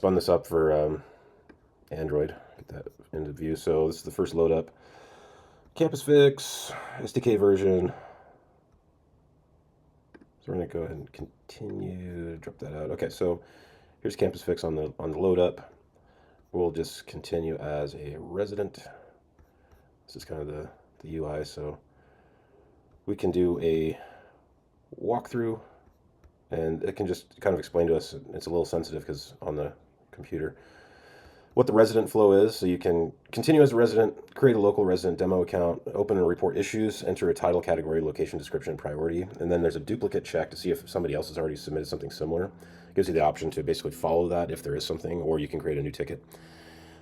Spun this up for Android. Get that into view. So this is the first load up. Campus Fix, SDK version. So we're gonna go ahead and continue. Drop that out. Okay, so here's Campus Fix on the load up. We'll just continue as a resident. This is kind of the UI, so we can do a walkthrough, and it can just kind of explain to us. It's a little sensitive because on the computer, what the resident flow is. So you can continue as a resident, create a local resident demo account, open and report issues, enter a title, category, location, description, and priority. And then there's a duplicate check to see if somebody else has already submitted something similar. It gives you the option to basically follow that if there is something, or you can create a new ticket.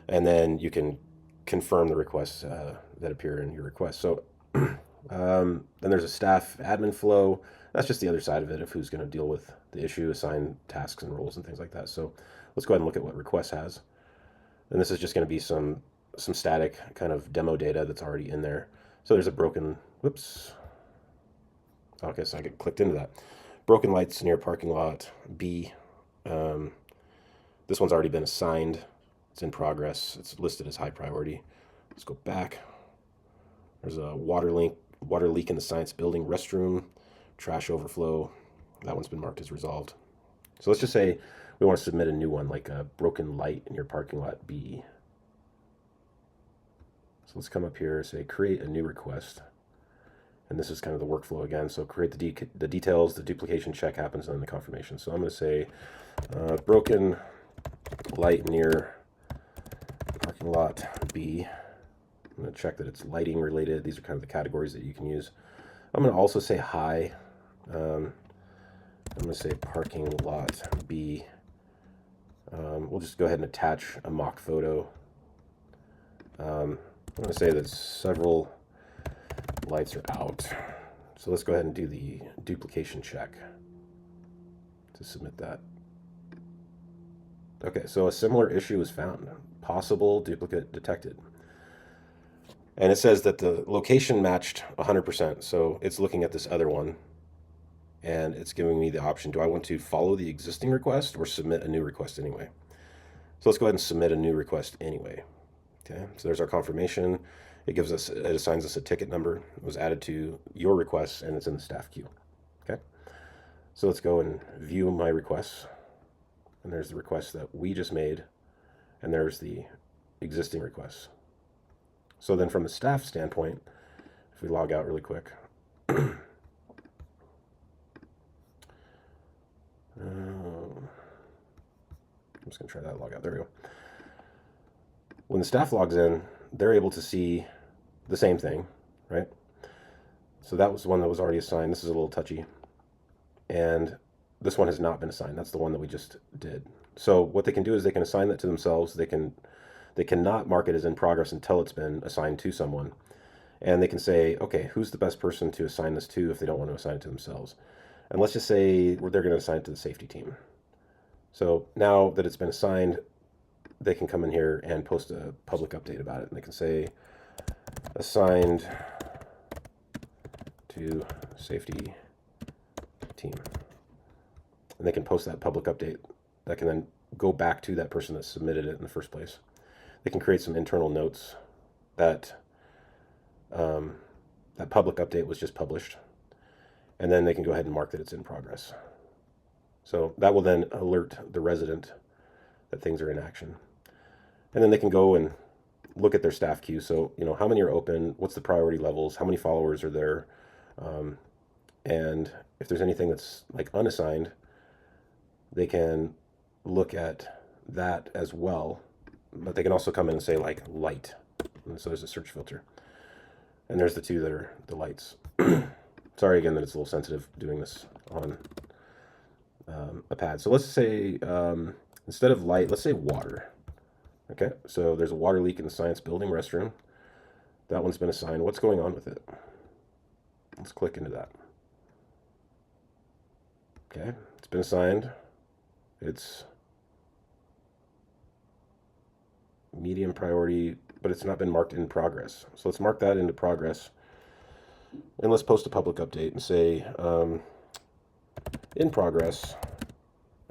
And then you can confirm the requests that appear in your request. So then there's a staff admin flow. That's just the other side of it of who's going to deal with the issue, assign tasks and roles and things like that. So let's go ahead and look at what request has. And this is just going to be some static kind of demo data that's already in there. So there's a broken, whoops. Okay, so I get clicked into that. Broken lights near parking lot B. This one's already been assigned. It's in progress. It's listed as high priority. Let's go back. There's a water leak in the science building restroom, trash overflow. That one's been marked as resolved. So let's just say we want to submit a new one, like a broken light in your parking lot B. So let's come up here, say create a new request. And this is kind of the workflow again. So create the details, the duplication check happens, and then the confirmation. So I'm going to say broken light near parking lot B. I'm going to check that it's lighting related. These are kind of the categories that you can use. I'm going to also say hi. I'm going to say parking lot B. We'll just go ahead and attach a mock photo. I'm going to say that several lights are out. So let's go ahead and do the duplication check to submit that. Okay, so a similar issue was found. Possible duplicate detected. And it says that the location matched 100%. So it's looking at this other one and it's giving me the option. Do I want to follow the existing request or submit a new request anyway? So let's go ahead and submit a new request anyway. Okay, so there's our confirmation. It assigns us a ticket number. It was added to your request and it's in the staff queue. Okay, so let's go and view my requests. And there's the request that we just made. And there's the existing requests. So then from the staff standpoint, if we log out really quick, I'm just going to try that log out. There we go. When the staff logs in, they're able to see the same thing, right? So that was one that was already assigned. This is a little touchy. And this one has not been assigned. That's the one that we just did. So what they can do is they can assign that to themselves. They cannot mark it as in progress until it's been assigned to someone. And they can say, okay, who's the best person to assign this to if they don't want to assign it to themselves? And let's just say they're going to assign it to the safety team. So now that it's been assigned, they can come in here and post a public update about it. And they can say, assigned to safety team. And they can post that public update that can then go back to that person that submitted it in the first place. They can create some internal notes that that public update was just published. And then they can go ahead and mark that it's in progress. So that will then alert the resident that things are in action. And then they can go and look at their staff queue. So, you know, how many are open? What's the priority levels? How many followers are there? And if there's anything that's like unassigned, they can look at that as well. But they can also come in and say like light. And so there's a search filter. And there's the two that are the lights. Sorry again that it's a little sensitive doing this on a pad. So let's say instead of light, let's say water. Okay, so there's a water leak in the science building restroom. That one's been assigned. What's going on with it? Let's click into that. Okay, it's been assigned. It's medium priority, but it's not been marked in progress. So let's mark that into progress. And let's post a public update and say in progress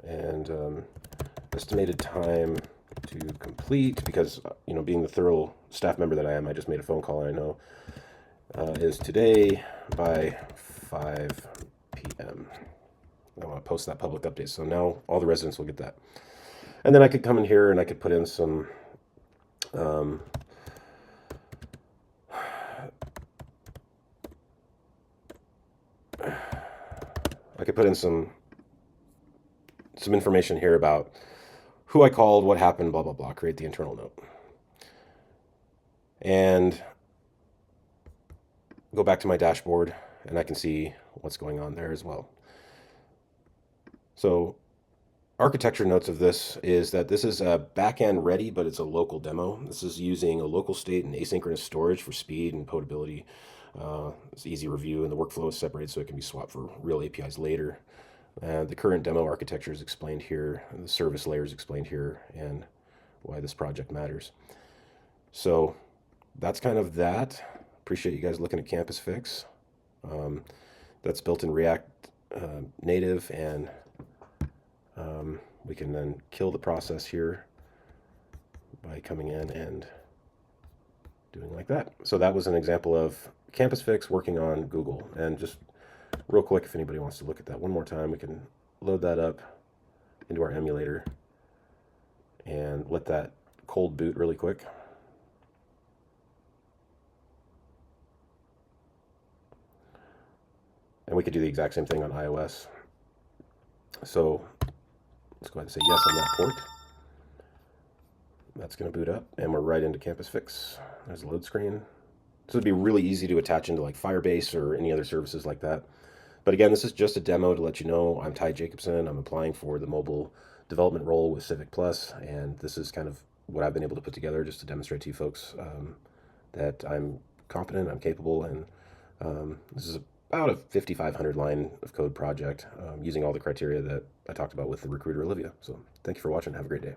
and estimated time to complete, because, being the thorough staff member that I am, I just made a phone call and I know is today by 5 p.m. I want to post that public update. So now all the residents will get that. And then I could come in here and I could put in some some information here about who I called, what happened, blah, blah, blah, create the internal note. And go back to my dashboard and I can see what's going on there as well. So architecture notes of this is that this is a backend ready, but it's a local demo. This is using a local state and asynchronous storage for speed and potability. It's easy review, and the workflow is separated so it can be swapped for real APIs later. The current demo architecture is explained here, and the service layer is explained here, and why this project matters. So that's kind of that. Appreciate you guys looking at Campus Fix. That's built in React Native, and we can then kill the process here by coming in and doing like that. So that was an example of Campus Fix working on Google. And just real quick, if anybody wants to look at that one more time, we can load that up into our emulator and let that cold boot really quick. And we could do the exact same thing on iOS. So let's go ahead and say yes on that port. That's going to boot up, and we're right into Campus Fix. There's a load screen. So it'd be really easy to attach into like Firebase or any other services like that. But again, this is just a demo to let you know I'm Ty Jacobson. I'm applying for the mobile development role with Civic Plus, and this is kind of what I've been able to put together just to demonstrate to you folks that I'm competent, I'm capable, and this is about a 5,500 line of code project using all the criteria that I talked about with the recruiter Olivia. So thank you for watching. Have a great day.